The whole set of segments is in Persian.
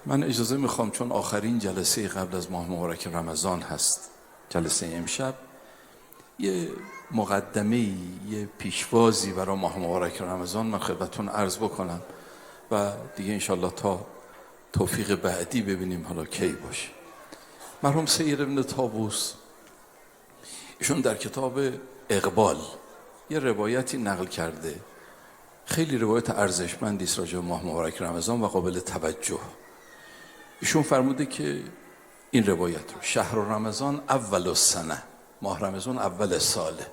من اجازه میخوام چون آخرین جلسه قبل از ماه مبارک رمضان هست، جلسه امشب، یه مقدمه، یه پیشوازی برای ماه مبارک رمضان من خدمتتون عرض بکنم و دیگه انشالله تا توفیق بعدی ببینیم حالا کی باشه. مرحوم سید ابن طاووس ایشون در کتاب اقبال یه روایتی نقل کرده، خیلی روایت ارزشمندی است راجع به ماه مبارک رمضان و قابل توجه. ایشون فرموده که این روایت رو شهر رمضان اول السنه، ماه رمضان اول ساله،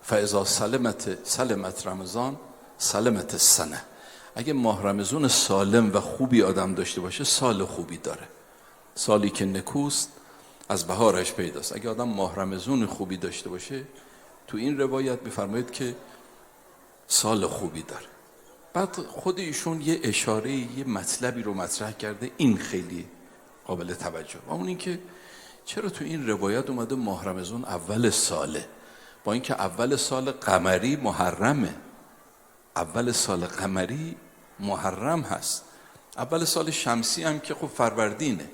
فاذا سلمت رمضان سلمت السنه. اگه ماه رمضان سالم و خوبی آدم داشته باشه سال خوبی داره، سالی که نکوست از بهارش پیداست. اگه آدم ماه رمضان خوبی داشته باشه، تو این روایت میفرماید که سال خوبی داره. بعد خود ایشون یه اشاره، یه مطلبی رو مطرح کرده، این خیلی قابل توجه، و اون این که چرا تو این روایت اومده ماه رمضان اول ساله، با اینکه اول سال قمری محرمه، اول سال قمری محرم هست، اول سال شمسی هم که خب فروردینه،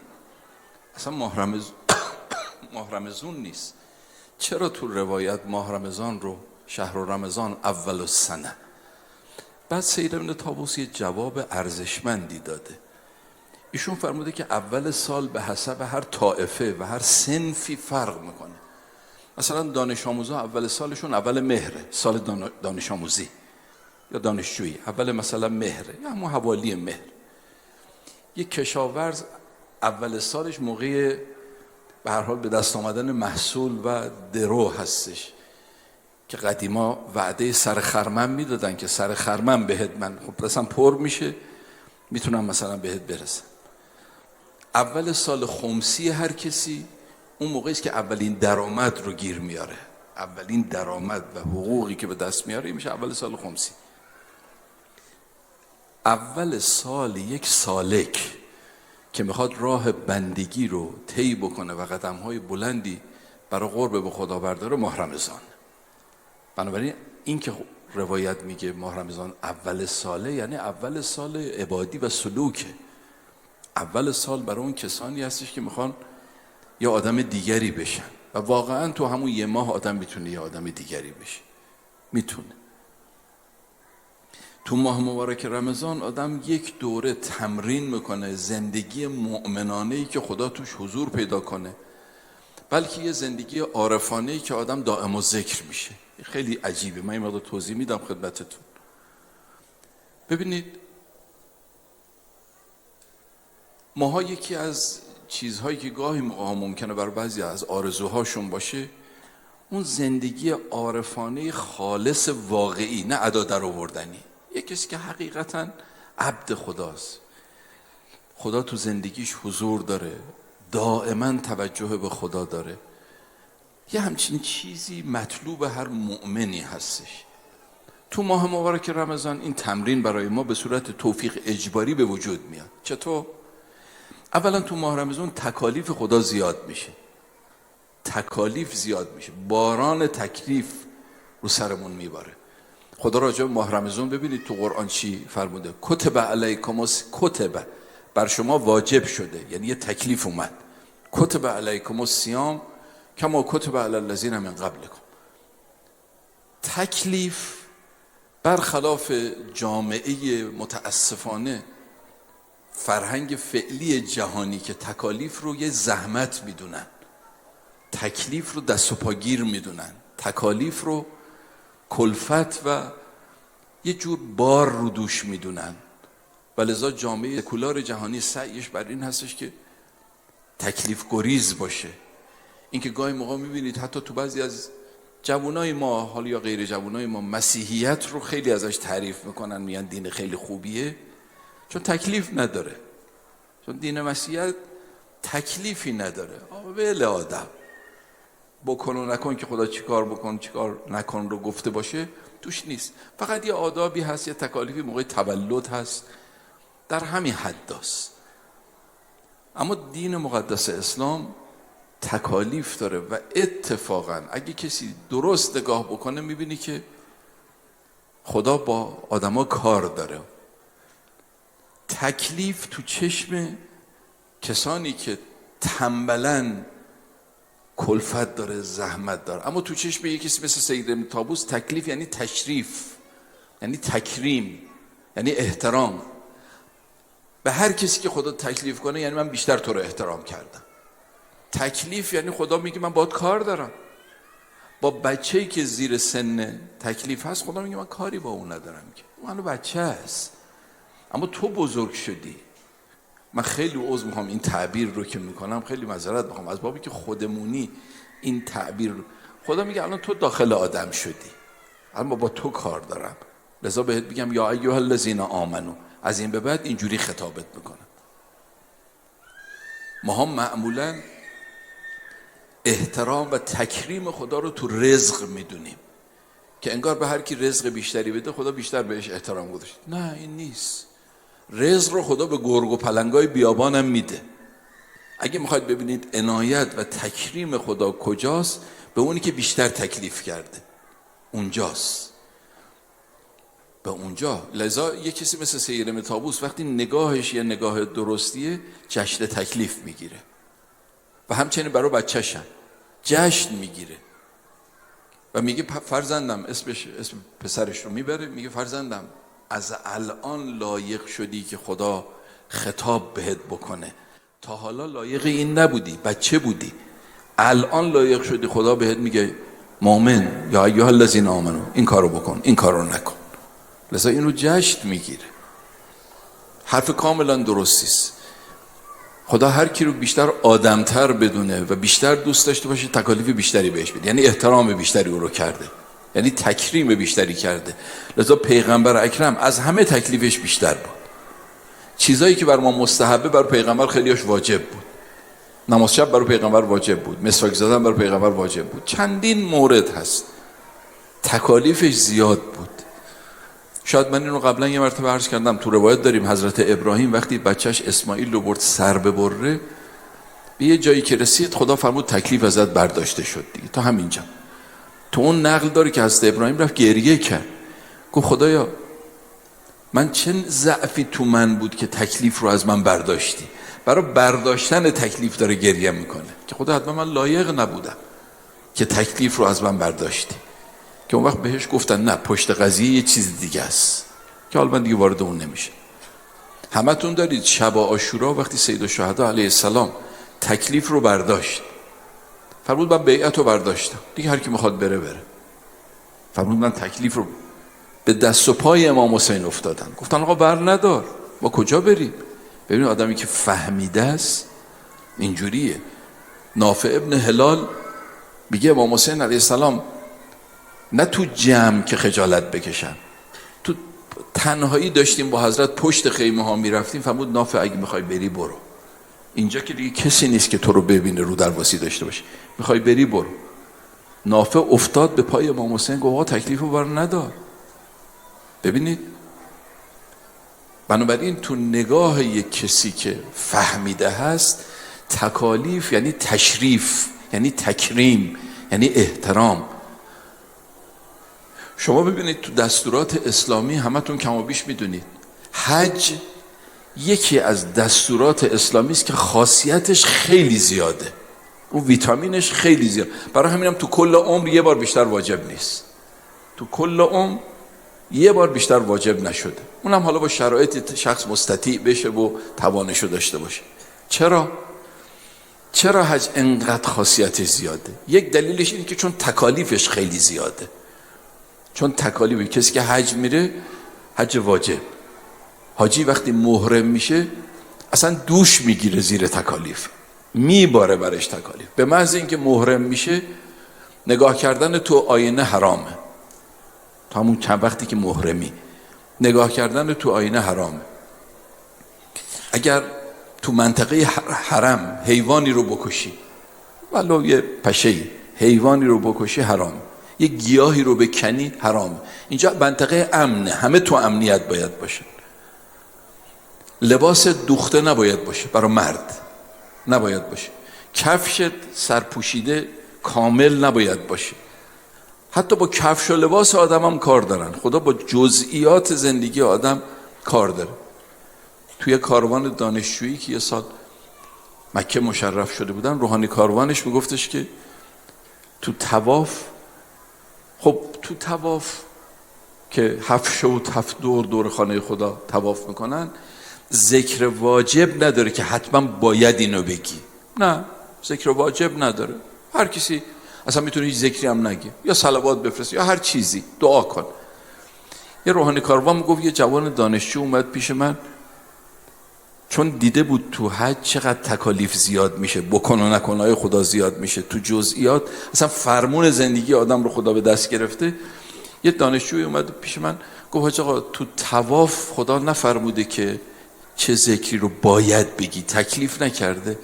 اصلا ماه رمضان نیست. چرا تو روایت ماه رمضان رو شهر رمضان اول السنه؟ بعد سید ابن طاووس یه جواب ارزشمندی داده. ایشون فرموده که اول سال به حسب هر طائفه و هر صنفی فرق میکنه. مثلا دانش آموزا اول سالشون اول مهره، سال دانش آموزی یا دانشجویی اول مثلا مهره یا همون حوالی مهر. یک کشاورز اول سالش موقع به هر حال به دست آمدن محصول و درو هستش که قدیما وعده سر خرمن میدادن که سر خرمن بهت من خب رسم پر میشه، میتونم مثلا بهت برسم. اول سال خمسی هر کسی اون موقعی است که اولین درآمد رو گیر میاره، اولین درآمد و حقوقی که به دست میاره میشه اول سال خمسی. اول سال یک سالک که میخواد راه بندگی رو طی بکنه و قدم‌های بلندی برای قرب به خدا برداره ماه رمضان. بنابراین این که روایت میگه ماه رمضان اول ساله، یعنی اول سال عبادی و سلوکه، اول سال برای اون کسانی هستش که میخوان یه آدم دیگری بشن و واقعا تو همون یه ماه آدم میتونه یه آدم دیگری بشه، میتونه. تو ماه مبارک رمضان آدم یک دوره تمرین میکنه زندگی مؤمنانه‌ای که خدا توش حضور پیدا کنه، بلکه یه زندگی عارفانه‌ای که آدم دائم و ذکر میشه. خیلی عجیبه، من این مقدار توضیح میدم خدمتتون. ببینید ماها یکی از چیزهایی که گاهی موقع ممکنه برای بعضی از آرزوهاشون باشه اون زندگی عارفانه خالص واقعی، نه ادا در آوردنی. یک کسی که حقیقتا عبد خداست، خدا تو زندگیش حضور داره، دائما توجه به خدا داره، یه همچین چیزی مطلوب هر مؤمنی هستش. تو ماه مبارک رمضان این تمرین برای ما به صورت توفیق اجباری به وجود میاد. چطور؟ اولا تو ماه رمضان تکالیف خدا زیاد میشه، تکالیف زیاد میشه، باران تکلیف رو سرمون میباره. خدا راجع به ماه رمضان ببینید تو قرآن چی فرموده؟ کتب علیکم، کتب بر شما واجب شده، یعنی یه تکلیف اومد. کتب علیکم الصیام کما کتب علی الذین من قبلکم. تکلیف برخلاف جامعه متاسفانه فرهنگ فعلی جهانی که تکالیف رو یه زحمت میدونن، تکلیف رو دست و پاگیر میدونن، تکالیف رو کلفت و یه جور بار رو دوش میدونن، و لذا جامعه سکولار جهانی سعیش بر این هستش که تکلیف گریز باشه. این که گاهی موقع میبینید حتی تو بعضی از جوانای ما، حالا یا غیر جوانای ما، مسیحیت رو خیلی ازش تعریف میکنن، میگن دین خیلی خوبیه چون تکلیف نداره، چون دین مسیحیت تکلیفی نداره. ول آدم بکن و نکن که خدا چیکار بکن چیکار نکن رو گفته باشه توش نیست. فقط یه آدابی هست، یه تکالیفی موقع تولد هست، در همین حد است. اما دین مقدس اسلام تکالیف داره و اتفاقا اگه کسی درست نگاه بکنه میبینی که خدا با آدما کار داره. تکلیف تو چشم کسانی که تنبلن کلفت داره، زحمت داره، اما تو چشم یه کسی مثل سید ابن طاووس تکلیف یعنی تشریف، یعنی تکریم، یعنی احترام. به هر کسی که خدا تکلیف کنه یعنی من بیشتر تو رو احترام کردم. تکلیف یعنی خدا میگه من باید کار دارم. با بچه‌ای که زیر سن تکلیف هست خدا میگه من کاری با اون ندارم، که اون بچه است، اما تو بزرگ شدی. من خیلی عذر میخوام این تعبیر رو که میکنم، خیلی معذرت میخوام از بابی که خودمونی این تعبیر رو، خدا میگه الان تو داخل آدم شدی، اما با تو کار دارم، لذا بهت میگم یا ایها الذین آمنو. از این به بعد اینجوری خطابت میکنم. ما هم معمولا احترام و تکریم خدا رو تو رزق میدونیم که انگار به هر کی رزق بیشتری بده خدا بیشتر بهش احترام گذاشته. نه، این نیست. رزق رو خدا به گرگ و پلنگای بیابانم میده. اگه میخواید ببینید عنایت و تکریم خدا کجاست، به اونی که بیشتر تکلیف کرده اونجاست، به اونجا. لذا یه کسی مثل سید ابن طاووس وقتی نگاهش یه نگاه درستیه جشن تکلیف میگیره و همچنین برای بچه‌شم جشن میگیره و میگه فرزندم، اسم پسرش رو میبره، میگه فرزندم از الان لایق شدی که خدا خطاب بهت بکنه، تا حالا لایق این نبودی، بچه بودی، الان لایق شدی خدا بهت میگه مؤمن یا ایها الذین آمنو این کارو بکن، این کارو نکن. لذا اینو جشن میگیره. حرف کاملا درستیست. خدا هر کی رو بیشتر آدمتر بدونه و بیشتر دوست داشته باشه تکالیف بیشتری بهش بده، یعنی احترام بیشتری او رو کرده، یعنی تکریم بیشتری کرده. لذا پیغمبر اکرم از همه تکلیفش بیشتر بود. چیزایی که بر ما مستحبه بر پیغمبر خیلیش واجب بود. نماز شب برای پیغمبر واجب بود، مسواک زدن برای پیغمبر واجب بود. چندین مورد هست تکالیفش زیاد بود. شاید من اینو قبلا یه مرتبه عرض کردم، تو روایت داریم حضرت ابراهیم وقتی بچهش اسماعیل رو برد سر ببره، به یه جایی که رسید خدا فرمود تکلیف ازت برداشته شد دیگه، تا همینجا. تو اون نقل داره که حضرت ابراهیم رفت گریه کرد، گفت خدایا من چه ضعفی تو من بود که تکلیف رو از من برداشتی. برای برداشتن تکلیف داره گریه میکنه که خدا حتما من لایق نبودم که تکلیف رو از من برداشتی. که اون وقت بهش گفتن نه، پشت قضیه یه چیز دیگه است که حالا من دیگه وارد اون نمیشه. همتون دارید شب عاشورا وقتی سید الشهدا علیه السلام تکلیف رو برداشت، فرمود من بیعت رو برداشتم دیگه، هر کی میخواد بره بره. فرمود من تکلیف رو به دست و پای امام حسین افتادن. گفتن آقا بر ندار، ما کجا بریم؟ ببین آدمی که فهمیده است اینجوریه. نافع ابن هلال میگه امام حسین علیه السلام نه تو جمع که خجالت بکشن، تو تنهایی داشتیم با حضرت پشت خیمه ها میرفتیم، فرمود نافع اگه میخوای بری برو، اینجا که دیگه کسی نیست که تو رو ببینه رو درواسی داشته باشه، میخوای بری برو. نافع افتاد به پای امام حسین گفت آقا تکلیفو بر ندار. ببینید بنابراین تو نگاه یک کسی که فهمیده هست تکالیف یعنی تشریف، یعنی تکریم، یعنی احترام. شما ببینید تو دستورات اسلامی همتون کم و بیش میدونید حج یکی از دستورات اسلامی است که خاصیتش خیلی زیاده، اون ویتامینش خیلی زیاد، برای همینم تو کل عمر یه بار بیشتر واجب نیست، تو کل عمر یه بار بیشتر واجب نشده، اونم حالا با شرایط شخص مستطیع بشه و توانشو داشته باشه. چرا حج انقدر خاصیتش زیاده؟ یک دلیلش اینه که چون تکالیفش خیلی زیاده. چون تکالیف کسی که حج میره، حج واجب، حاجی وقتی محرم میشه اصلا دوش میگیره زیر تکالیف، میباره برش تکالیف. به محض اینکه محرم میشه نگاه کردن تو آینه حرامه، تا همون چند وقتی که محرمی نگاه کردن تو آینه حرامه. اگر تو منطقه حرم حیوانی رو بکشی، ولو یه پشه‌ای حیوانی رو بکشی حرامه، یه گیاهی رو بکنی حرامه. اینجا منطقه امنه، همه تو امنیت باید باشه. لباس دوخته نباید باشه، برای مرد نباید باشه. کفشت سرپوشیده کامل نباید باشه. حتی با کفش و لباس آدم هم کار دارن. خدا با جزئیات زندگی آدم کار داره. توی کاروان دانشجویی که یه سال مکه مشرف شده بودن، روحانی کاروانش میگفتش که تو طواف، خب تو طواف که 7 شوط 7 دور خانه خدا طواف میکنن، ذکر واجب نداره که حتما باید اینو بگی. نه، ذکر واجب نداره. هر کسی اصلا میتونه هیچ ذکری هم نگه، یا صلوات بفرست یا هر چیزی، دعا کن. یه روحانی کاروان میگفت یه جوان دانشجو اومد پیش من، چون دیده بود تو حج چقدر تکالیف زیاد میشه، بکن و نکنهای خدا زیاد میشه، تو جزئیات اصلا فرمون زندگی آدم رو خدا به دست گرفته. یه دانشجوی اومد پیش من گفت حاج آقا تو طواف خدا نفرموده که چه ذکری رو باید بگی، تکلیف نکرده.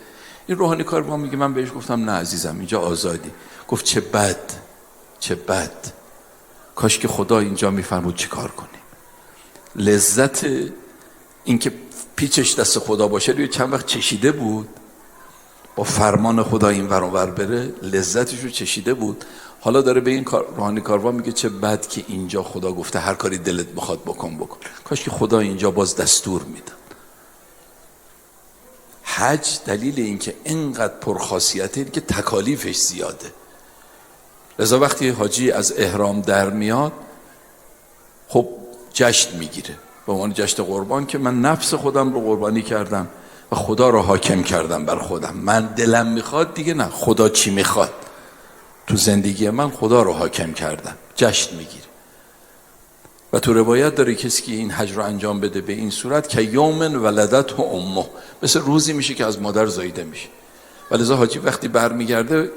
این روحانی کاروان میگه من بهش گفتم نه عزیزم اینجا آزادی. گفت چه بد، چه بد، کاش که خدا اینجا میفرمود چی کار کنیم. لذت این که پیچش دست خدا باشه روی چند وقت چشیده بود، با فرمان خدا این ور اون ور بره، لذتش رو چشیده بود. حالا داره به این روحانی کاروان میگه چه بد که اینجا خدا گفته هر کاری دلت بخواد بکن. کاش که خدا اینجا باز دستور میداد. حج دلیل این که اینقدر پرخاصیته این که تکالیفش زیاده. لذا وقتی حاجی از احرام در میاد، خب جشن میگیره به عنوان جشن قربان که من نفس خودم رو قربانی کردم و خدا رو حاکم کردم بر خودم. من دلم میخواد دیگه نه، خدا چی میخواد تو زندگی من، خدا رو حاکم کردم. جشن میگیره. و تو روایت داره کسی که این حج رو انجام بده به این صورت که یوم ولدته امه، مثل روزی میشه که از مادر زاییده میشه. ولذا حاجی وقتی برمیگرده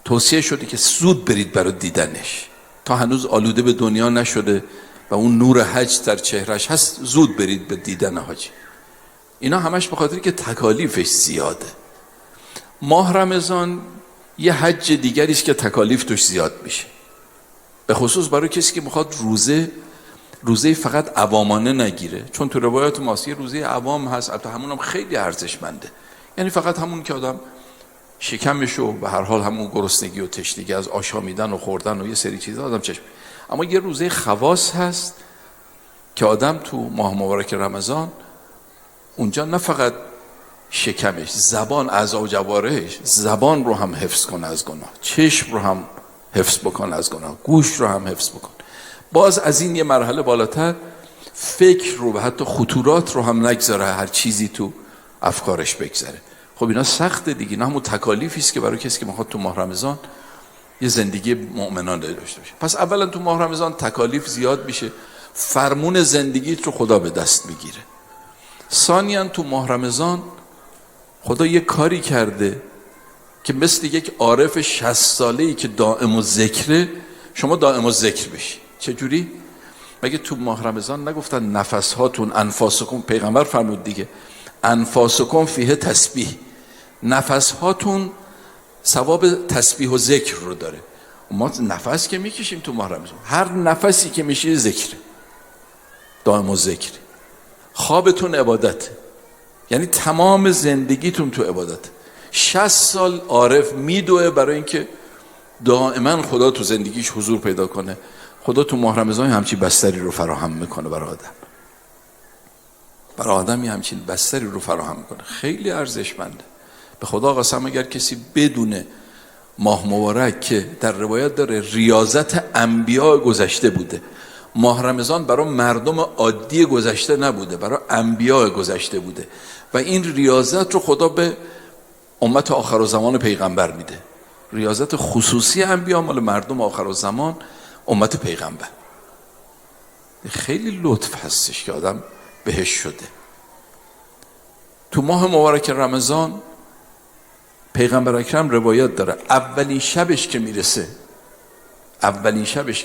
توصیه شده که زود برید برای دیدنش، تا هنوز آلوده به دنیا نشده و اون نور حج در چهرش هست، زود برید به دیدن حاجی. اینا همش به خاطر که تکالیفش زیاده. ماه رمضان یه حج دیگری است که تکالیف توش زیاد میشه، به خصوص برای کسی که میخواد روزه فقط عوامانه نگیره. چون تو روایات ماست یه روزه عوام هست، البته همون هم خیلی ارزشمنده، یعنی فقط همون که آدم شکمشو به هر حال همون گرسنگی و تشنگی از آشامیدن و خوردن و یه سری چیزا آدم چشم. اما یه روزه خواص هست که آدم تو ماه مبارک رمضان اونجا نه فقط شکمش، زبان، اعضا و جوارحش، زبان رو هم حفظ کنه از گناه، چشم رو هم حفظ بکنه از گناه، گوش رو هم حفظ بکنه. باز از این یه مرحله بالاتر فکر رو و حتی خطورات رو هم نگذاره، هر چیزی تو افکارش بگذاره. خب اینا سخته دیگه، نه همون تکالیفی است که برای کسی که میخواد تو ماه رمضان یه زندگی مؤمنانه داشته باشه. پس اولا تو ماه رمضان تکالیف زیاد میشه، فرمون زندگیت رو خدا به دست میگیره. ثانیاً تو ماه رمضان خدا یه کاری کرده که مثل یک عارف 60 ساله‌ای که دائم الذکره، شما دائم الذکر بشی. چجوری؟ مگه تو ماه رمضان نگفتن نفس هاتون انفاسکم، پیغمبر فرمود دیگه انفاسکم فیه تسبیح، نفس هاتون ثواب تسبیح و ذکر رو داره. ما نفس که میکشیم تو ماه رمضان، هر نفسی که میشه ذکر، دائم الذکر. خوابتون عبادت، یعنی تمام زندگیتون تو عبادت. 60 سال عارف میدوه برای اینکه دائما خدا تو زندگیش حضور پیدا کنه. خدا تو ماه رمضان همچین بستری رو فراهم میکنه برای آدم، برای آدمی همچین بستری رو فراهم میکنه، خیلی ارزشمنده. به خدا قسم اگر کسی بدونه ماه مبارک که در روایت داره ریاضت انبیاء گذشته بوده، ماه رمضان برای مردم عادی گذشته نبوده، برای انبیاء گذشته بوده و این ریاضت رو خدا به امت آخرالزمان پیغمبر میده. ریاضت خصوصی انبیاء مال مردم آخرالزمان امت پیغمبر. خیلی لطف هستش که آدم بهش شده. تو ماه مبارک رمضان پیغمبر اکرم روایت داره اولین شبش که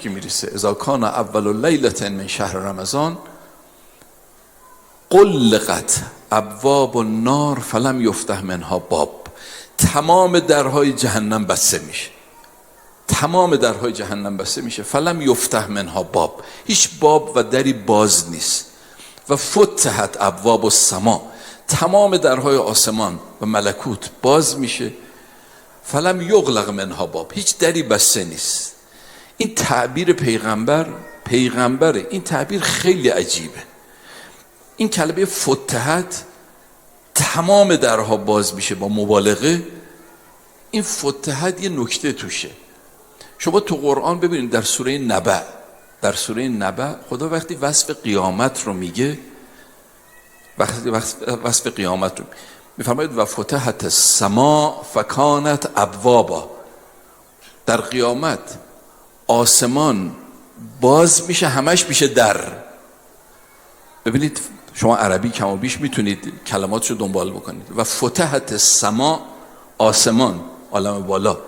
میرسه اذا کان اول لیلة من شهر رمضان غلقت ابواب النار فلم یفتح منها باب، تمام درهای جهنم بسته میشه، تمام درهای جهنم بسته میشه، فلم یفتح منها باب، هیچ باب و دری باز نیست. و فتحت ابواب السما، تمام درهای آسمان و ملکوت باز میشه، فلم یغلق منها باب، هیچ دری بسته نیست. این تعبیر پیغمبره، این تعبیر خیلی عجیبه. این کلمه فتحت تمام درها باز میشه با مبالغه. این فتحت یه نکته توشه. شما تو قرآن ببینید در سوره نبأ خدا وقتی وصف قیامت رو میگه، وصف قیامت رو میفرماید و فتحت السما فکانت ابوابا. در قیامت آسمان باز میشه، همش میشه در. ببینید شما عربی کم و بیش میتونید کلماتشو دنبال بکنید. و فتحت السما، آسمان، عالم بالا،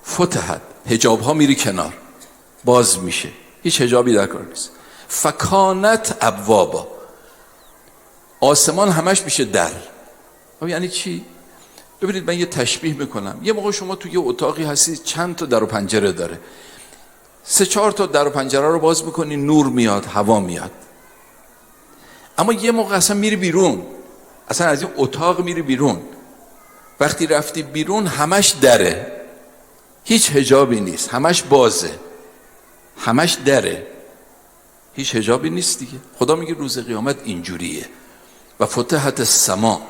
فتحت، حجاب ها میری کنار، باز میشه، هیچ حجابی در کار نیست. فکانت ابوابا، آسمان همش میشه در. یعنی چی؟ ببینید من یه تشبیه میکنم. یه موقع شما توی یه اتاقی هستید چند تا در و پنجره داره، 3-4 تا در و پنجره رو باز میکنی، نور میاد، هوا میاد. اما یه موقع اصلا میری بیرون، اصلا از این اتاق میری بیرون. وقتی رفتی بیرون همش دره، هیچ حجابی نیست، همش بازه، همش دره، هیچ حجابی نیست دیگه. خدا میگه روز قیامت اینجوریه. و فتحت السما،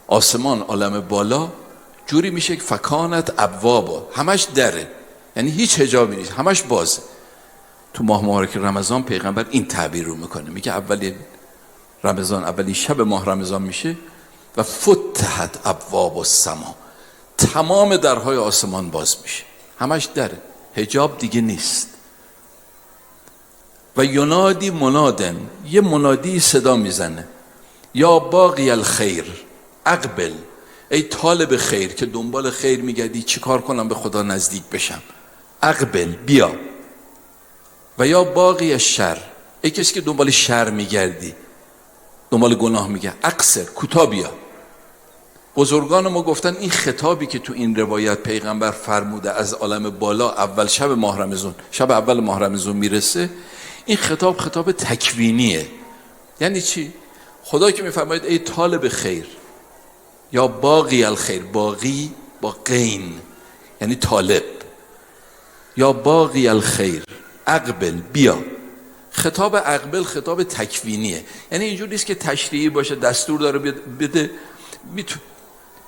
آسمان، عالم بالا جوری میشه که فکانت ابوابا، همش دره، یعنی هیچ حجابی نیست، همش بازه. تو ماه مبارک رمضان پیغمبر این تعبیر رو میکنه، میگه اولین رمضان، اولین شب ماه رمضان میشه و فتحت ابواب السما، تمام درهای آسمان باز میشه، همش دره، حجاب دیگه نیست. و ینادی منادن، یه منادی صدا میزنه، یا باقی الخیر اقبل، ای طالب خیر که دنبال خیر میگردی، چی کار کنم به خدا نزدیک بشم، اقبل، بیا. و یا باقی الشر، ای کسی که دنبال شر میگردی، دنبال گناه میگه، اقصر، کوتاه بیا. بزرگان ما گفتن این خطابی که تو این روایت پیغمبر فرموده از عالم بالا اول شب ماه رمضان، شب اول ماه رمضان میرسه، این خطاب تکوینیه. یعنی چی؟ خدا که میفرماید ای طالب خیر، یا باقی الخیر، باقی با غین یعنی طالب، یا باقی الخیر اقبل، بیا. خطاب اقبل خطاب تکوینیه، یعنی اینجور نیست که تشریعی باشه، دستور داره بده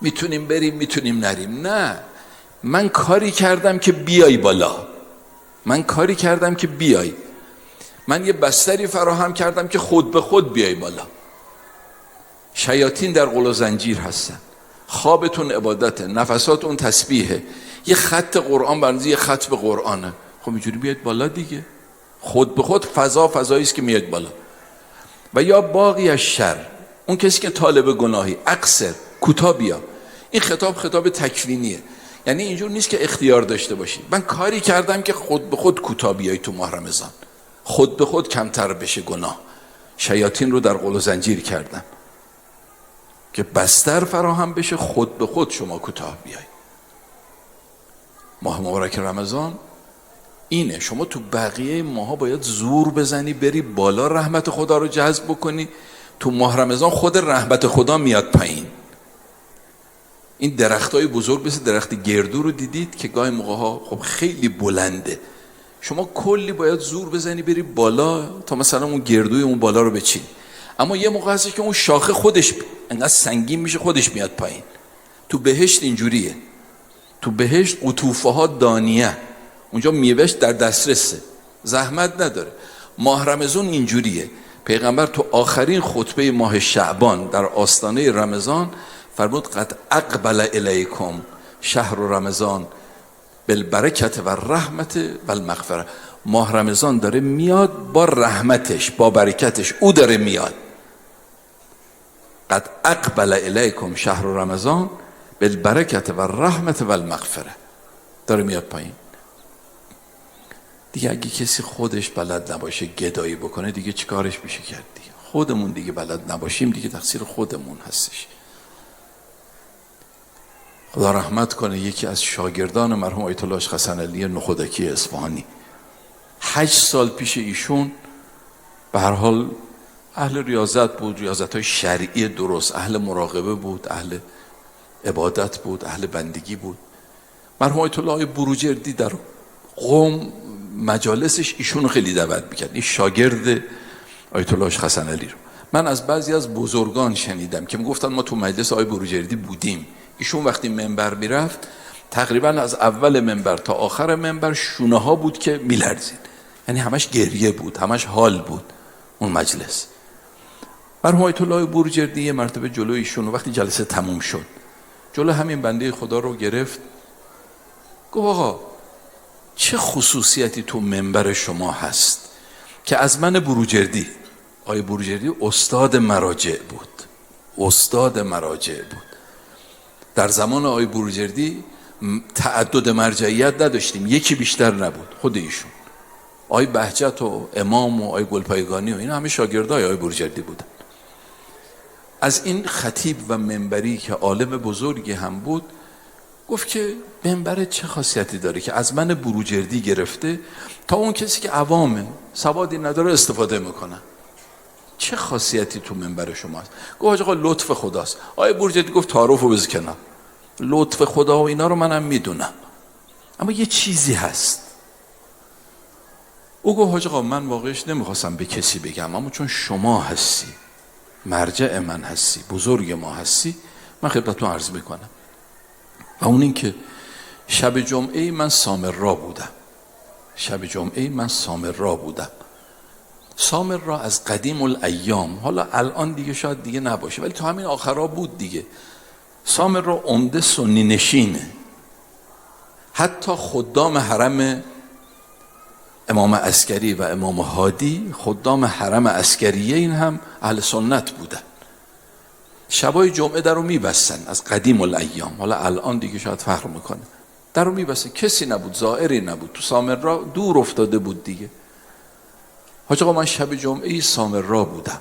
میتونیم بریم میتونیم نریم. نه، من کاری کردم که بیای بالا، من کاری کردم که بیای، من یه بستری فراهم کردم که خود به خود بیای بالا. شیاطین در قل و زنجیر هستن، خوابتون عبادته، نفساتون تسبیحه، یه خط قرآن برنامه، یه خط به قرآنه. خب اینجوری بیاید بالا دیگه، خود به خود فضایی است که میاد بالا. و یا باقی الشر، اون کسی که طالب گناهی، اقصر، کوتاه بیا. این خطاب تکوینیه، یعنی اینجور نیست که اختیار داشته باشی، من کاری کردم که خود به خود کوتاه بیای تو ماه رمضان، خود به خود کمتر بشه گناه. شیاطین رو در قل و زنجیر کردم که بستر فراهم بشه، خود به خود شما کوتاه بیای. ماه مبارک رمضان اینه. شما تو بقیه ماها باید زور بزنی بری بالا، رحمت خدا رو جذب بکنی. تو ماه رمضان خود رحمت خدا میاد پایین. این درختای بزرگ مثل درخت گردو رو دیدید که گاهی موقع ها خب خیلی بلنده، شما کلی باید زور بزنی بری بالا تا مثلا اون گردوی اون بالا رو بچینی. اما یه موقع هست که اون شاخه خودش انقدر سنگین میشه خودش میاد پایین. تو بهشت اینجوریه، تو بهشت قطوفه ها دانیه، اونجا میوهش در دسترسه، زحمت نداره. ماه رمضان اینجوریه. پیغمبر تو آخرین خطبه ماه شعبان در آستانه رمضان فرمود قد اقبل الیکم شهر رمضان بالبرکت و رحمت و المغفره. ماه رمضان داره میاد با رحمتش، با برکتش، او داره میاد. قد اقبل الیکم شهر رمضان بالبرکت و رحمت و المغفره، داره میاد پایین. دیگه اگه کسی خودش بلد نباشه گدایی بکنه دیگه چیکارش میشه کرد دیگه؟ خودمون دیگه بلد نباشیم دیگه تقصیر خودمون هستش. خدا رحمت کنه یکی از شاگردان مرحوم آیت الله حسن علی نخودکی اصفهانی، 8 سال پیش ایشون به هر حال اهل ریاضت بود، ریاضت‌های شرعی درست، اهل مراقبه بود، اهل عبادت بود، اهل بندگی بود. مرحوم آیت الله بروجردی در قم مجالسش ایشون خیلی دعوت میکرد، این شاگرد آیت الله حسن علی رو. من از بعضی از بزرگان شنیدم که میگفتن ما تو مجلس آقای بروجردی بودیم، ایشون وقتی منبر میرفت تقریبا از اول منبر تا آخر منبر شونه ها بود که میلرزید، یعنی همش گریه بود، همش حال بود اون مجلس. مرحوم آیت الله بروجردی یه مرتبه جلوی ایشون وقتی جلسه تموم شد جلو همین بنده خدا رو گرفت، گفت آقا چه خصوصیتی تو منبر شما هست که از من بروجردی، آقای بروجردی استاد مراجع بود، استاد مراجع بود. در زمان آقای بروجردی تعدد مرجعیت نداشتیم، یکی بیشتر نبود، خود ایشون. آقای بهجت و امام و آقای گلپایگانی و اینا همه شاگردای آقای بروجردی بودن. از این خطیب و منبری که عالم بزرگی هم بود گفت که منبر چه خاصیتی داره که از من بروجردی گرفته تا اون کسی که عوامه سوادی نداره استفاده میکنن، چه خاصیتی تو منبر شما هست؟ گفت آقا لطف خداست. آقای بروجردی گفت تعارف رو بذار کنار، لطف خدا و اینا رو منم میدونم، اما یه چیزی هست. او گفت آقا من واقعش نمیخواستم به کسی بگم، اما چون شما هستی، مرجع من هستی، بزرگ ما هستی، من خدمتتون عرض میکنم. و اون این که شب جمعه من سامرا بودم، شب جمعه من سامرا بودم. سامرا از قدیم الایام، حالا الان دیگه شاید دیگه نباشه ولی تو همین آخرا بود دیگه. سامرا عمده سنی نشینه، حتی خدام حرم امام عسکری و امام هادی، خدام حرم عسکریه این هم اهل سنت بودن. شبای جمعه در رو میبستن از قدیم الایام، حالا الان دیگه شاید فرق میکنه، در رو میبستن، کسی نبود، زائری نبود. تو سامرا دور افتاده بود دیگه. حاج آقا من شب جمعه سامرا بودم،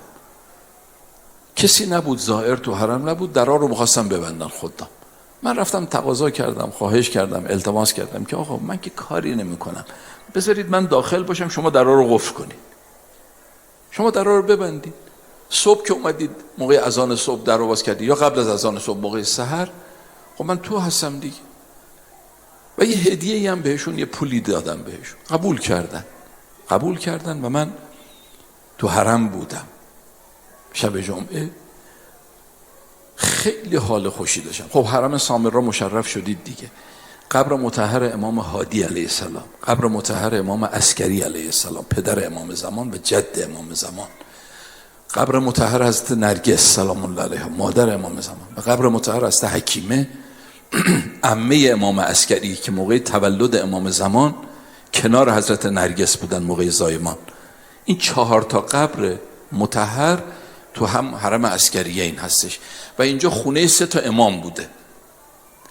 کسی نبود، زائر تو حرم نبود، درها رو میخواستم ببندن خدام. من رفتم تقاضا کردم، خواهش کردم، التماس کردم که آقا من که کاری نمیکنم، بذارید من داخل باشم، شما درها رو قفل کنید، شما درها رو ببندید. صبح که اومدید موقع اذان صبح در رو باز کردید یا قبل از اذان صبح موقع سحر، خب من تو هستم دیگه. و یه هدیه‌ای هم بهشون، یه پولی دادم بهشون، قبول کردن و من تو حرم بودم شب جمعه. خیلی حال خوشی داشتم. خب حرم سامرا مشرف شدید دیگه، قبر مطهر امام هادی علیه السلام، قبر مطهر امام عسکری علیه السلام، پدر امام زمان و جد امام زمان، قبر مطهر حضرت نرگس سلام الله علیها، مادر امام زمان، و قبر مطهر حضرت حکیمه عمه امام عسکری که موقع تولد امام زمان کنار حضرت نرگس بودن موقع زایمان. این 4 تا قبر مطهر تو هم حرم عسکریه این هستش و اینجا خونه 3 تا امام بوده.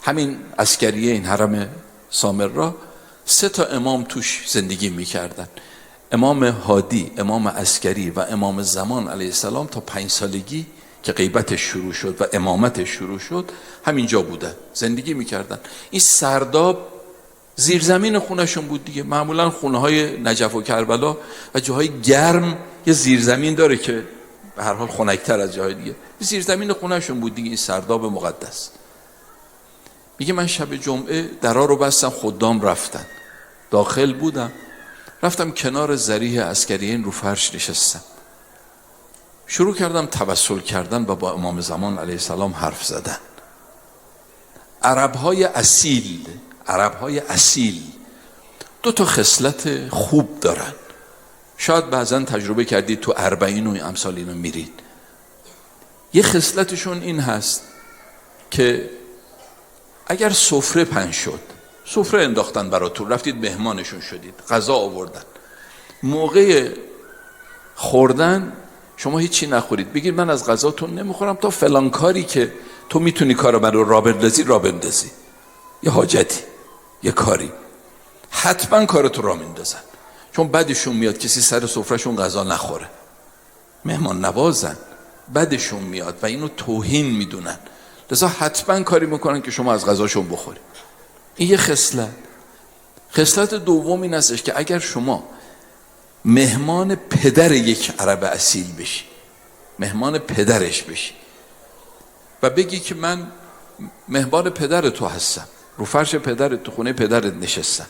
همین عسکریه این حرم سامرا 3 تا امام توش زندگی میکردن، امام هادی، امام عسکری و امام زمان علیه السلام تا 5 سالگی که غیبتش شروع شد و امامتش شروع شد همینجا بودن، زندگی میکردن. این سرداب زیرزمین خونهشون بود دیگه. معمولا خونه های نجف و کربلا و جاهای گرم یه زیرزمین داره که به هر حال خنک‌تر از جاهای دیگه، زیرزمین خونهشون بود دیگه، این سرداب مقدس. میگه من شب جمعه درها رو بستم، خدام رفتن، داخل بودم، رفتم کنار ذریح عسکریین رو فرش نشستم، شروع کردم توسل کردن و با امام زمان علیه السلام حرف زدن. عربهای اصیل 2 تا خصلت خوب دارن، شاید بعضا تجربه کردید تو 40 و امثال اینو میرید. یه خصلتشون این هست که اگر سفره پهن شد، سفره انداختن براتون، رفتید مهمانشون شدید، غذا آوردن، موقع خوردن شما هیچی نخورید، بگید من از غذاتون نمیخورم تا فلان کاری که تو میتونی کارو برای را بندازی، یه حاجتی، یه کاری، حتما کارتو را میندازن، چون بدشون میاد کسی سر سفرهشون غذا نخوره، مهمان نوازن، بدشون میاد و اینو توهین میدونن، لذا حتما کاری میکنن که شما از غذاشون بخوری. این یه خصلت دوم این هستش که اگر شما مهمان پدر یک عرب اصیل بشی، مهمان پدرش بشی و بگی که من مهمان پدر تو هستم، رو فرش پدرت تو خونه پدرت نشستم،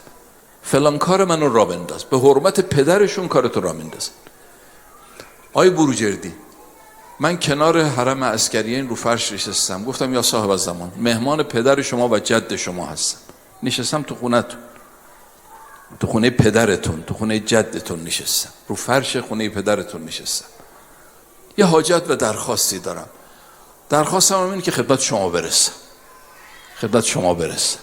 فلان کار منو را بنداز، به حرمت پدرشون کارتو را میندازن. آقای بروجردی من کنار حرم عسکریین رو فرش نشستم، گفتم یا صاحب الزمان، مهمان پدر شما و جد شما هستم، نشستم تو خونتون، تو خونه پدرتون، تو خونه جدتون نشستم، رو فرش خونه پدرتون نشستم، یه حاجت و درخواستی دارم، درخواستم اینه که خدمت شما برسم، خدمت شما برسم.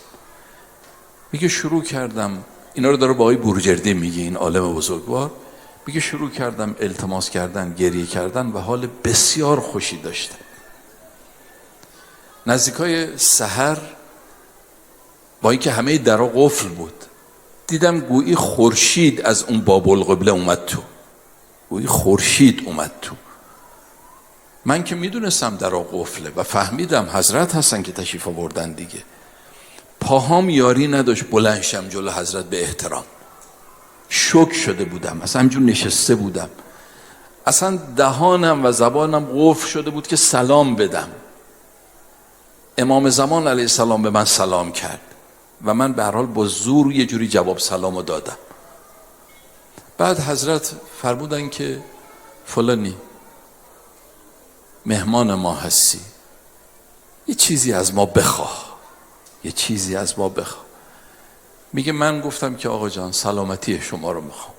میگه شروع کردم، اینا رو داره با آقای بورجردی میگه، این عالم بزرگوار، میگه شروع کردم التماس کردن، گریه کردن و حال بسیار خوشی داشتم. نزدیکای سحر با اینکه همه درا قفل بود، دیدم گویی خورشید از اون باب القبله اومد تو، گویی خورشید اومد تو. من که میدونستم درا قفله و فهمیدم حضرت هستن که تشریف آوردن دیگه، پاهام یاری نداشت بلند شم جلو حضرت به احترام. شوک شده بودم، اصلا همجور نشسته بودم، اصلا دهانم و زبانم قفل شده بود که سلام بدم. امام زمان علیه السلام به من سلام کرد و من به هر حال با زور یه جوری جواب سلامو دادم. بعد حضرت فرمودن که فلانی مهمان ما هستی، یه چیزی از ما بخواه، یه چیزی از ما بخواه. میگه من گفتم که آقا جان سلامتی شما رو میخوام.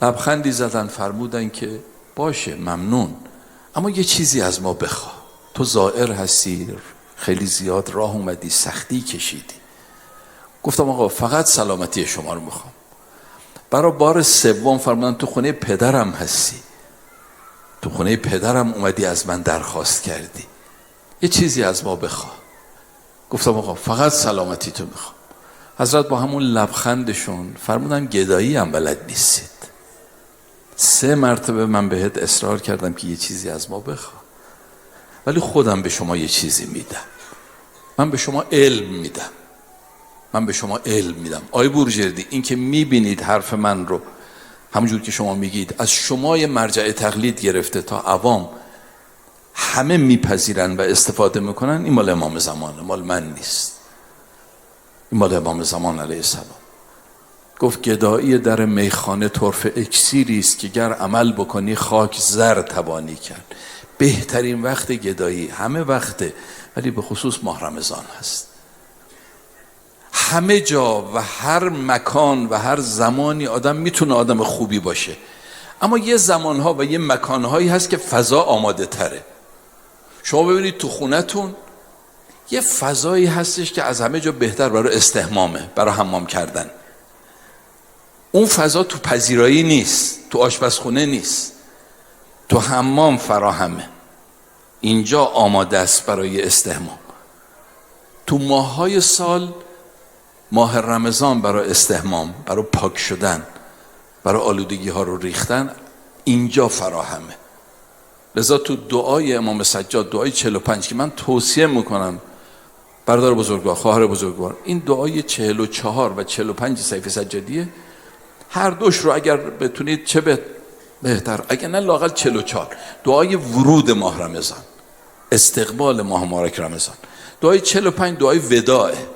لبخندی زدن، فرمودن که باشه ممنون، اما یه چیزی از ما بخواه، تو زائر هستی، خیلی زیاد راه اومدی، سختی کشیدی. گفتم آقا فقط سلامتی شما رو میخوام. برای بار سوم فرمودن تو خونه پدرم هستی، تو خونه پدرم اومدی از من درخواست کردی، یه چیزی از ما بخواه. گفتم آقا فقط سلامتی تو میخوام. حضرت با همون لبخندشون فرمودن گدایی هم بلد نیستید. 3 مرتبه من بهت اصرار کردم که یه چیزی از ما بخواه، ولی خودم به شما یه چیزی میدم، من به شما علم میدم، من به شما علم میدم. آقای بورجردی این که میبینید حرف من رو همونجور که شما میگید، از شما مرجع تقلید گرفته تا عوام همه میپذیرن و استفاده میکنن، این مال امام زمانه، مال من نیست، این مال امام زمان علیه السلام. گفت گدایی در میخانه طرف اکسیری است که گر عمل بکنی خاک زر توانی کرد. بهترین وقت گدایی همه وقته، ولی به خصوص ماه رمضان هست. همه جا و هر مکان و هر زمانی آدم میتونه آدم خوبی باشه، اما یه زمانها و یه مکانهایی هست که فضا آماده تره. شما ببینید تو خونتون یه فضایی هستش که از همه جا بهتر برای استحمامه، برای حمام کردن. اون فضا تو پذیرایی نیست، تو آشپزخونه نیست، تو حمام فراهمه. اینجا آماده است برای استحمام. تو ماه‌های سال، ماه رمضان برای استحمام، برای پاک شدن، برای آلودگی ها رو ریختن، اینجا فراهمه. لذا تو دعای امام سجاد، دعای 45 که من توصیه میکنم برادر بزرگوار، خواهر بزرگوار، این دعای 44 و 45 صحیفه سجادیه، هر دوش رو اگر بتونید چه بهتر، اگر نه لااقل 44 دعای ورود ماه رمضان، استقبال ماه مبارک رمضان. دعای 45 دعای وداعه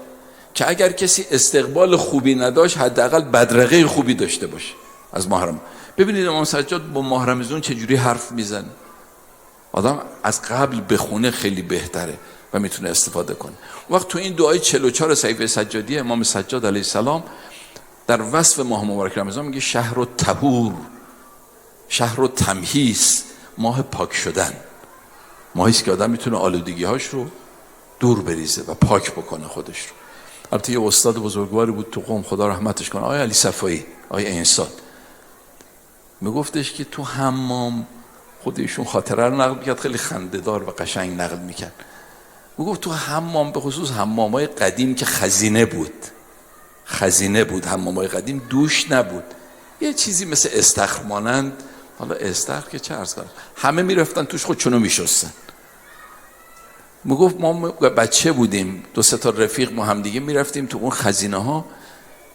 که اگر کسی استقبال خوبی نداشت حداقل بدرقه خوبی داشته باشه از ماه رمضان. ببینید امام سجاد با ماه رمضان چجوری حرف میزنه. آدم از قبل بخونه خیلی بهتره و میتونه استفاده کنه. وقت تو این دعای 44 صحیفه سجادی امام سجاد علیه السلام در وصف ماه مبارک رمضان میگه شهر و طهور، شهر و تمهیز، ماه پاک شدن، ماهی است که آدم میتونه آلودگی هاش رو دور بریزه و پاک بکنه خودش رو. البته یه استاد بزرگواری بود تو قم، خدا رحمتش کنه، آقای علی صفایی، آقای انسان، میگفتش که تو حمام، خودشون خاطره رو نقل میکرد، خیلی خنده‌دار و قشنگ نقل میکرد، میگفت تو حمام، به خصوص حمامای قدیم که خزینه بود، خزینه بود، حمامای قدیم دوش نبود، یه چیزی مثل استخر مانند، حالا استخر که چه عرض کنم، همه میرفتن توش خودشونو میشستن. میگفت ما بچه بودیم، 2-3 تا رفیق ما هم دیگه میرفتیم تو اون خزینه ها،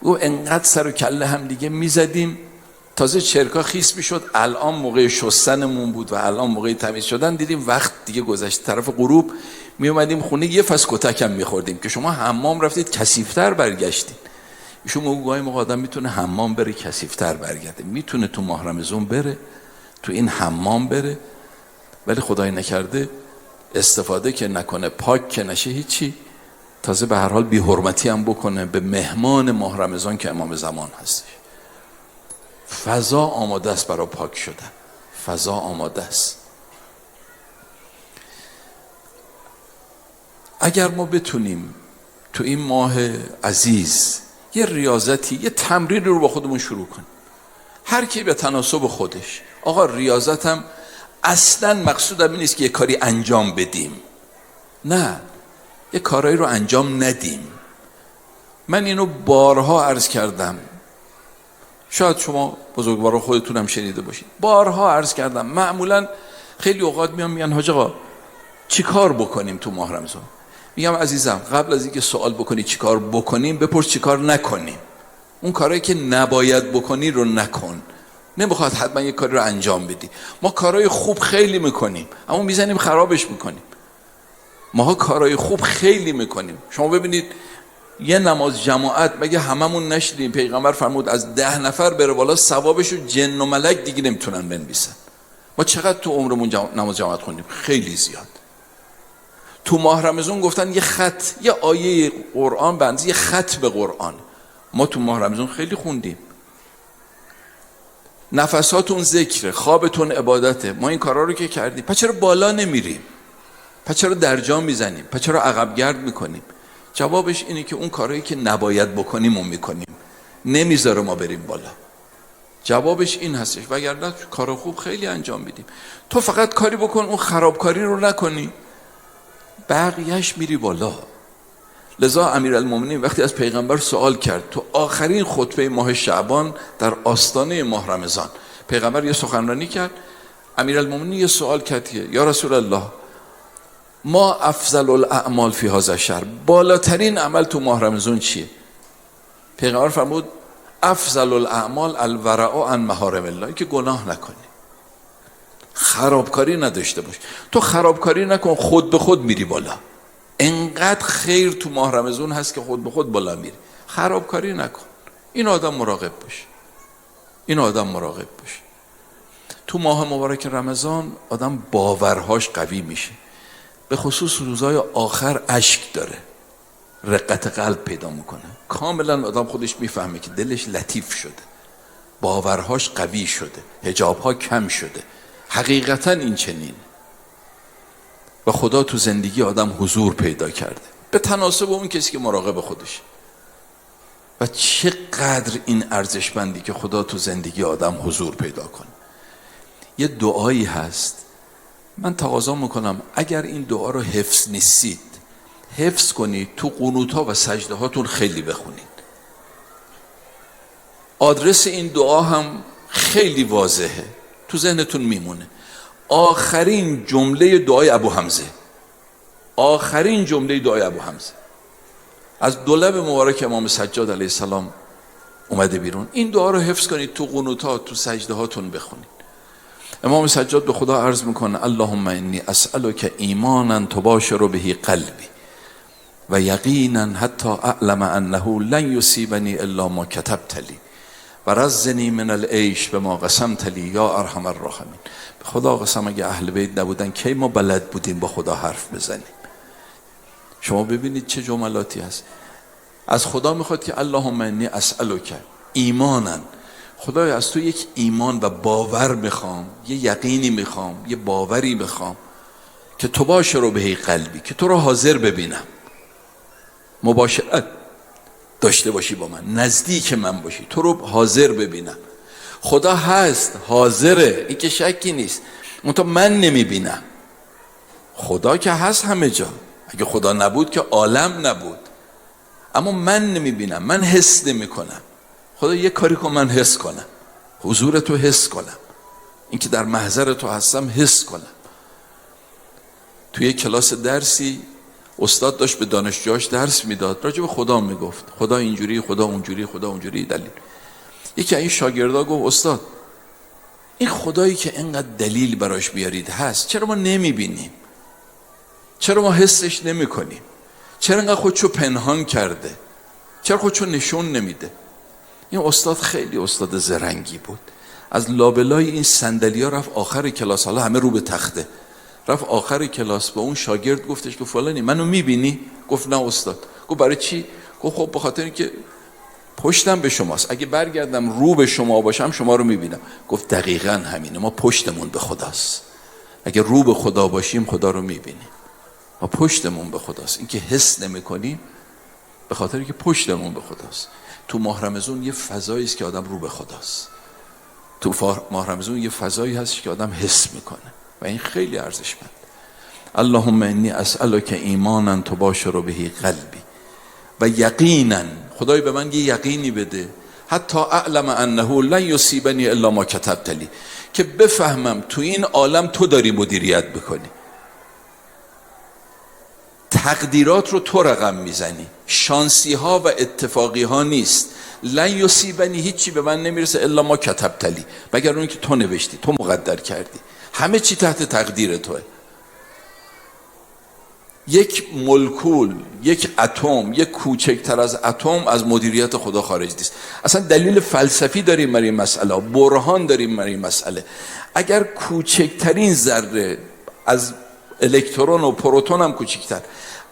میگفت انقدر سر و کله هم دیگه میزدیم، تازه چرکا خیس میشد، الان موقع شستنمون بود و الان موقع تمیز شدن، دیدیم وقت دیگه گذشت، طرف غروب می اومدیم خونه یه فس کتک هم میخوردیم که شما حمام رفتید کثیف‌تر برگشتید. ایشون موقعی موقع آدم میتونه حمام بره کثیف‌تر برگرده، میتونه تو ماه رمضان بره تو این حمام بره ولی خدای نکرده استفاده که نکنه، پاک که نشه، هیچی، تازه به هر حال بی حرمتی هم بکنه به مهمان ماه رمضان که امام زمان هستش. فضا آماده است برای پاک شدن، فضا آماده است. اگر ما بتونیم تو این ماه عزیز یه ریاضتی، یه تمرین رو با خودمون شروع کنیم، هر کی به تناسب خودش. آقا ریاضتم اصلا مقصودم این نیست که یه کاری انجام بدیم، نه، یه کارایی رو انجام ندیم. من اینو بارها عرض کردم، شاید شما بزرگوارا خودتون هم شنیده باشید، بارها عرض کردم. معمولا خیلی اوقات میگن حاج آقا چی کار بکنیم تو ماه رمضان؟ میگم عزیزم قبل از اینکه سوال بکنی چی کار بکنیم، بپرس چی کار نکنیم. اون کارهایی که نباید بکنی رو نکن. نمیخواد حتما یه کاری رو انجام بدی. ما کارهای خوب خیلی میکنیم اما میزنیم خرابش میکنیم. ماها کارهای خوب خیلی میکنیم. شما ببینید یه نماز جماعت مگه هممون نشدیم پیغمبر فرمود از 10 نفر بره بالا ثوابش رو جن و ملک دیگه نمیتونن بنویسن. ما چقدر تو عمرمون نماز جماعت خوندیم؟ خیلی زیاد. تو ماه رمضان گفتن یه خط، یه آیه قرآن بنز، یه خط به قرآن. ما تو ماه رمضان خیلی خوندیم. نفساتون ذکره، خوابتون عبادته. ما این کارا رو که کردیم، پس چرا بالا نمیریم؟ پس چرا درجا میزنیم؟ پس چرا عقب گرد میکنیم؟ جوابش اینه که اون کارهایی که نباید بکنیم اون میکنیم، نمیذاره ما بریم بالا. جوابش این هستش. وگرنه کار خوب خیلی انجام میدیم. تو فقط کاری بکن اون خرابکاری رو نکنی، بقیهش میری بالا. لذا امیرالمومنین وقتی از پیغمبر سوال کرد تو آخرین خطبه ماه شعبان در آستانه ماه رمضان، پیغمبر یه سخنرانی کرد، امیرالمومنین یه سوال کرد که یا رسول الله ما افضل الاعمال فی هذا الشهر، بالاترین عمل تو ماه رمضان چیه؟ پیغمبر فرمود افضل الاعمال الورع عن محارم الله، که گناه نکنی، خرابکاری نداشته باش. تو خرابکاری نکن، خود به خود میری بالا. انقدر خیر تو ماه رمضان هست که خود به خود بالا میری. خرابکاری نکن. این آدم مراقب باش، این آدم مراقب باش. تو ماه مبارک رمضان آدم باورهاش قوی میشه، به خصوص روزهای آخر اشک داره، رقت قلب پیدا میکنه. کاملا آدم خودش میفهمه که دلش لطیف شده، باورهاش قوی شده، حجابها کم شده. حقیقتا این چنین. و خدا تو زندگی آدم حضور پیدا کرده به تناسب اون کسی که مراقب خودش. و چقدر این ارزشمندی که خدا تو زندگی آدم حضور پیدا کنه. یه دعایی هست من تقاضا میکنم اگر این دعا رو حفظ نیستید حفظ کنید، تو قنوت‌ها و سجده هاتون خیلی بخونید. آدرس این دعا هم خیلی واضحه، تو ذهنتون میمونه. آخرین جمله دعای ابو حمزه، آخرین جمله دعای ابو حمزه از دو لب مبارک امام سجاد علیه السلام اومده بیرون. این دعا رو حفظ کنید، تو قنوت‌ها تو سجده هاتون بخونید. امام سجاد به خدا عرض میکنه اللهم انی اسألک ایمانا تباشر به قلبی و یقینا حتی اعلم انه لن یصیبنی الا ما کتبت لی و رزنی من العیش بما قسمت لی یا ارحم الراحمین. به خدا قسم اگه اهل بیت نبودن کی ما بلد بودیم با خدا حرف بزنیم. شما ببینید چه جملاتی هست. از خدا میخواد که اللهم انی اسألک ایمانا، خدای از تو یک ایمان و باور میخوام، یه یقینی میخوام، یه باوری میخوام که تو باشه رو به قلبی، که تو رو حاضر ببینم، مباشرت داشته باشی با من، نزدیک من باشی، تو رو حاضر ببینم. خدا هست، حاضره، این که شکی نیست، منتها من نمیبینم. خدا که هست همه جا، اگه خدا نبود که عالم نبود، اما من نمیبینم، من حس نمیکنم. خدا یه کاری کن من حس کنم، حضور تو حس کنم، این که در محضر تو هستم حس کنم. توی کلاس درسی استاد داشت به دانشجوهاش درس میداد، راجع به خدا میگفت، خدا اینجوری، خدا اونجوری، خدا اونجوری. دلیل یکی از این شاگردا گفت استاد این خدایی که اینقدر دلیل براش بیارید هست، چرا ما نمیبینیم؟ چرا ما حسش نمیکنیم؟ چرا اینقدر خودشو پنهان کرده؟ چرا خودشو نشون نمیده؟ این استاد خیلی استاد زرنگی بود. از لابلای این صندلی‌ها رفت آخر کلاس، حالا همه رو به تخته، رفت آخر کلاس به اون شاگرد گفتش که فلانی منو میبینی؟ گفت نه استاد. گفت برای چی؟ گفت خب به خاطر اینکه پشتم به شماست، اگه برگردم رو به شما باشم شما رو میبینم. گفت دقیقاً همینه، ما پشتمون به خداست. اگه رو به خدا باشیم خدا رو میبینیم. ما پشتمون به خداست. این که حس نمی‌کنیم به خاطر اینکه پشتمون به خداست. تو ماه رمضان یه فضایی است که آدم رو به خداست. تو ماه رمضان یه فضایی هست که آدم حس میکنه و این خیلی ارزشمند. اللهم انی اسألک ایمانا تباشر به قلبی و یقینا، خدای به من یه یقینی بده حتی اعلم انه لن یصیبنی الا ما کتبت لی، که بفهمم تو این عالم تو داری مدیریت بکنی، تقدیرات رو تو رقم میزنی، شانسی ها و اتفاقی ها نیست. لن یصیبنی، هیچی به من نمیرسه الا ما کتبت لی، مگر اون که تو نوشتی، تو مقدر کردی. همه چی تحت تقدیر توه. یک مولکول، یک اتم، یک کوچکتر از اتم از مدیریت خدا خارج نیست. اصلا دلیل فلسفی داریم برای این مسئله، برهان داریم برای این مسئله. اگر کوچکترین ذره از الکترون و پروتون هم کوچکتر،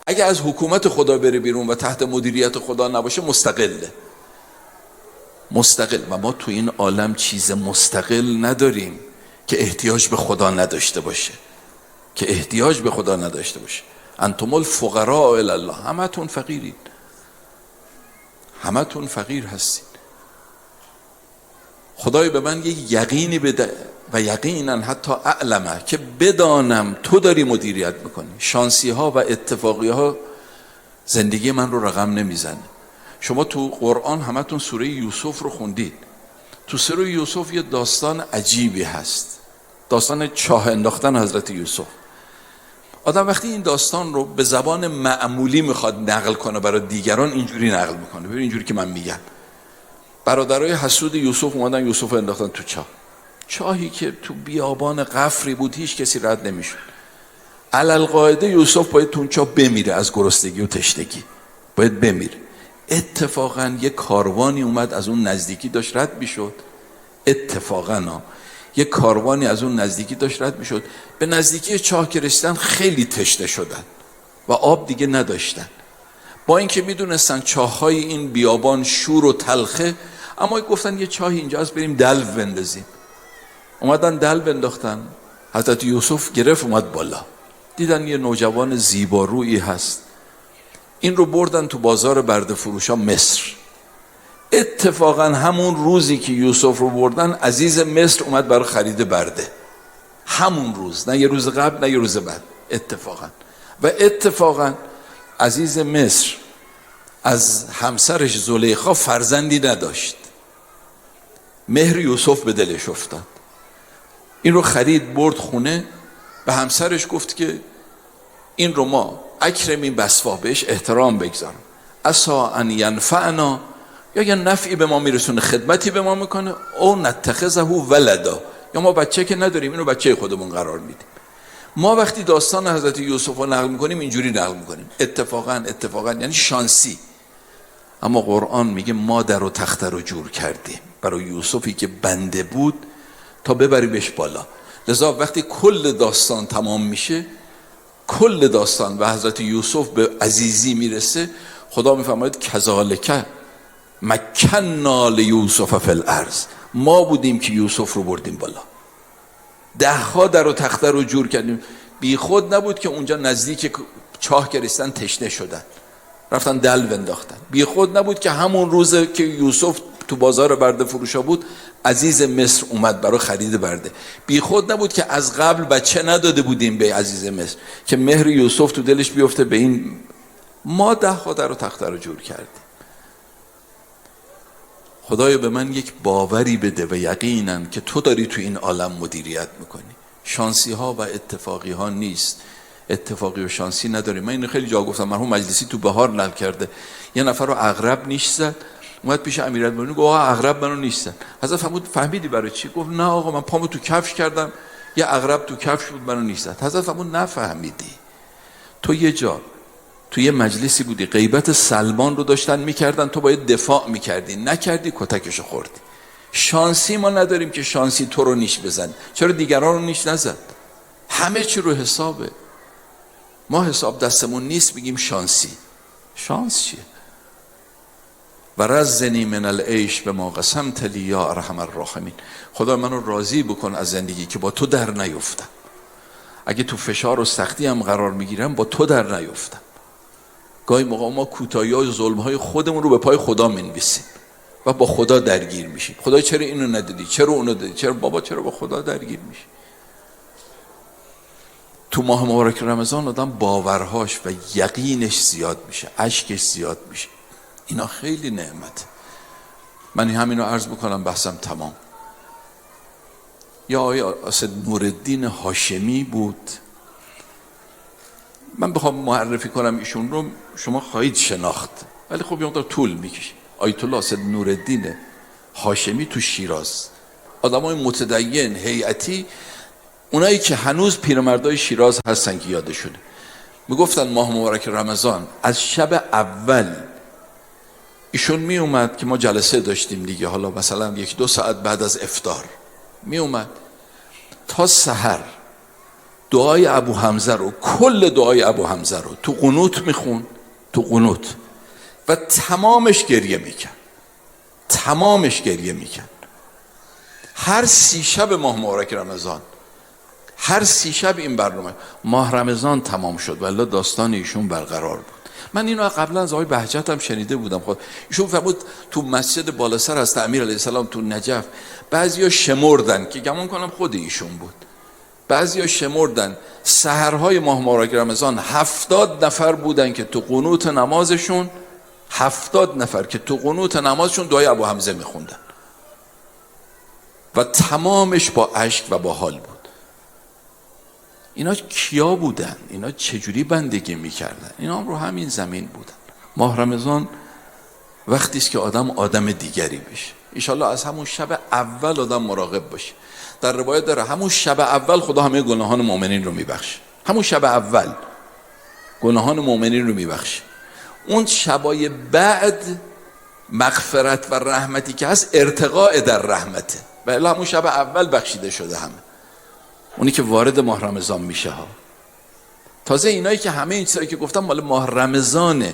اگر از حکومت خدا بره بیرون و تحت مدیریت خدا نباشه، مستقله. مستقل. و ما تو این عالم چیز مستقل نداریم که احتیاج به خدا نداشته باشه، که احتیاج به خدا نداشته باشه. انتم الفقراء الی الله، همتون فقیرید، همتون فقیر هستید. خدای به من یک یقینی بده و یقینا حتی اعلمه، که بدانم تو داری مدیریت میکنی. شانسی ها و اتفاقی ها زندگی من رو رقم نمیزنه. شما تو قرآن همتون سوره یوسف رو خوندید. تو سوره یوسف یه داستان عجیبی هست، داستان چاه انداختن حضرت یوسف. آدم وقتی این داستان رو به زبان معمولی میخواد نقل کنه برای دیگران، اینجوری نقل میکنه. ببین اینجوری که من میگم، برادرای حسود یوسف اومدن یوسف رو انداختن تو چاه، چاهی که تو بیابان قفری بود، هیچ کسی رد نمیشد. علالقاعده یوسف باید تو اون چاه بمیره، از گرسنگی و تشنگی باید بمیره. اتفاقا یه کاروانی اومد از اون نزدیکی داشت رد میشد. اتفاقا یه کاروانی از اون نزدیکی داشت رد میشد. به نزدیکی چاه که رسیدن خیلی تشنه شدن و آب دیگه نداشتن. با اینکه میدونستن چاه‌های این بیابان شور و تلخه، اما گفتن یه چاهی اینجاست بریم دلو بندازیم. اومدن دلو انداختن. حضرت یوسف گرفت اومد بالا، دیدن یه نوجوان زیبارویی هست. این رو بردن تو بازار برده فروشا مصر. اتفاقا همون روزی که یوسف رو بردن، عزیز مصر اومد برای خرید برده. همون روز، نه یه روز قبل نه یه روز بعد. اتفاقا عزیز مصر از همسرش زلیخا فرزندی نداشت. مهر یوسف به دلش افتاد. این رو خرید، برد خونه، به همسرش گفت که این رو ما اکرمی بسوا، بهش احترام بگذارم، عسا ان ینفعنا، یا یه نفعی به ما میرسونه، خدمتی به ما میکنه، او نتخذه ولدا، یا ما بچه که نداریم اینو بچه خودمون قرار میدیم. ما وقتی داستان حضرت یوسف رو نقل میکنیم اینجوری نقل میکنیم، اتفاقا یعنی شانسی. اما قرآن میگه ما در و تخته رو جور کردیم برای یوسفی که بنده بود تا ببریمش بالا. لذا وقتی کل داستان تمام میشه، کل داستان و حضرت یوسف به عزیزی میرسه، خدا میفرماید کذالک مکننا لیوسف فی الارض، ما بودیم که یوسف رو بردیم بالا. 10 در و تخته رو جور کردیم. بی خود نبود که اونجا نزدیک چاه که رسیدن تشنه شدن، رفتن دلو انداختن. بی خود نبود که همون روز که یوسف تو بازار برده فروشا بود، عزیز مصر اومد برای خرید برده. بی خود نبود که از قبل بچه نداده بودیم به عزیز مصر که مهر یوسف تو دلش بیفته به این. ما 10 در و تخته رو جور کردیم. خدایا به من یک باوری بده و یقینا که تو داری تو این عالم مدیریت میکنی. شانسی ها و اتفاقی ها نیست. اتفاقی و شانسی نداریم. من اینو خیلی جا گفتم، مرحوم مجلسی تو بهار نقل کرده، یه نفر رو عقرب نیش زد، اومد پیش امیرالمومنین گفت آقا عقرب منو نیش زد. حضرت فرمود فهمیدی برای چی؟ گفت نه آقا من پامو تو کفش کردم، یه عقرب تو کفش بود منو نیش زد. حضرت فرمود نفهمیدی. تو یه جا تو یه مجلسی بودی، غیبت سلمان رو داشتن میکردن، تو باید دفاع میکردی، نکردی، کتکشو خوردی. شانسی ما نداریم که شانسی تو رو نیش بزن. چرا دیگران رو نیش نزد؟ همه چی رو حسابه. ما حساب دستمون نیست بگیم شانسی. شانس چیه؟ و رزنی من العیش به ما قسمت لی یا ارحم الراحمین. خدا منو راضی بکن از زندگی که با تو در نیفتم. اگه تو فشار و سختی هم قرار میگیرم با تو در نیفتم. گاهی موقع ما کوتاهی‌ها و ظلم‌های خودمون رو به پای خدا می‌نویسیم و با خدا درگیر میشیم. خدا چرا اینو ندادی؟ چرا اونو دادی؟ چرا بابا چرا با خدا درگیر میشی؟ تو ماه مبارک رمضان آدم باورهاش و یقینش زیاد میشه، اشکش زیاد میشه. اینا خیلی نعمت. من همین رو عرض بکنم بحثم تمام. یا آقای اسد نورالدین هاشمی بود، من بخوام معرفی کنم ایشون رو شما خواهید شناخت، ولی خب یه مقدار طول میکشه. آیت الله اسد نورالدین هاشمی تو شیراز، آدمای متدین هیئتی، اونایی که هنوز پیرمردای شیراز هستن که یادشونه، میگفتن ماه مبارک رمضان از شب اول ایشون می اومد که ما جلسه داشتیم دیگه، حالا مثلا 1-2 ساعت بعد از افطار می اومد تا سحر دعای ابو حمزه رو، کل دعای ابو حمزه رو تو قنوت میخون، تو قنوت، و تمامش گریه میکرد. تمامش گریه میکرد. هر 30 شب ماه مبارک رمضان، هر 30 شب این برنامه. ماه رمضان تمام شد والله داستان ایشون برقرار بود. من اینو قبلا از آقای بهجت هم شنیده بودم. خود ایشون فرمود تو مسجد بالاسر از امیر علیه السلام تو نجف بعضیا شمردن که گمان کنم خود ایشون بود، بعضیا شمردن سحرهای ماه مبارک رمضان 70 نفر بودن که تو قنوت نمازشون، 70 نفر که تو قنوت نمازشون دعای ابو حمزه میخوندن و تمامش با اشک و با حال بود. اینا کیا بودن؟ اینا چجوری بندگی میکردن؟ اینا هم رو همین زمین بودن. ماه رمضان وقتی است که آدم دیگری بشه. انشالله از همون شب اول آدم مراقب باشه. در روایت داره همون شب اول خدا همه گناهان مؤمنین رو میبخشه. همون شب اول گناهان مؤمنین رو میبخشه. اون شبای بعد مغفرت و رحمتی که هست ارتقاء در رحمته، ولی همون شب اول بخشیده شده همه. اونی که وارد ماه رمضان میشه ها. تازه اینایی که همه این چیزایی که گفتم مال ماه رمضانه،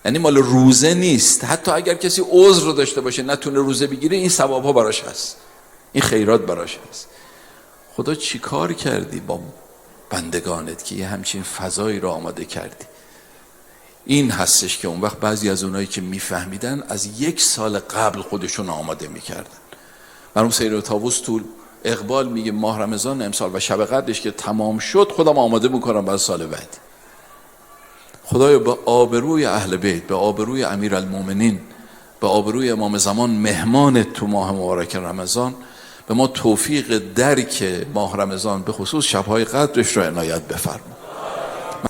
یعنی مال روزه نیست. حتی اگر کسی عذر رو داشته باشه نتونه روزه بگیره، این ثواب ها براش هست، این خیرات براش هست. خدا چی کار کردی با بندگانت که یه همچین فضایی رو آماده کردی؟ این هستش که اون وقت بعضی از اونایی که میفهمیدن از 1 سال قبل خودشون آماده میکردن. مرحوم سید طاووس طول اقبال میگه ماه رمضان امسال و شب قدرش که تمام شد خودم آماده میکنم برای سال بعد. خدایا به آبروی اهل بیت، به آبروی امیرالمومنین، به آبروی امام زمان مهمان تو ماه مبارک رمضان، به ما توفیق درک ماه رمضان به خصوص شبهای قدرش رو عنایت بفرما.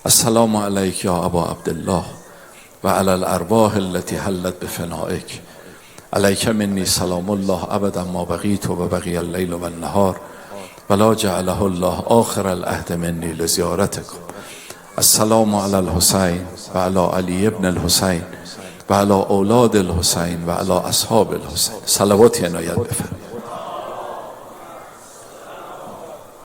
السلام علیک یا ابا عبدالله و علی الارواح التي حلت بفنائک. علیک منی سلام الله ابدا ما بقیت و بقی اللیل و النهار ولا جعله الله آخر العهد منی لزیارتکم. السلام علی الحسین و علی علی ابن الحسین و علی اولاد الحسین و علی اصحاب الحسین. صلوات عنایت بفرمایید.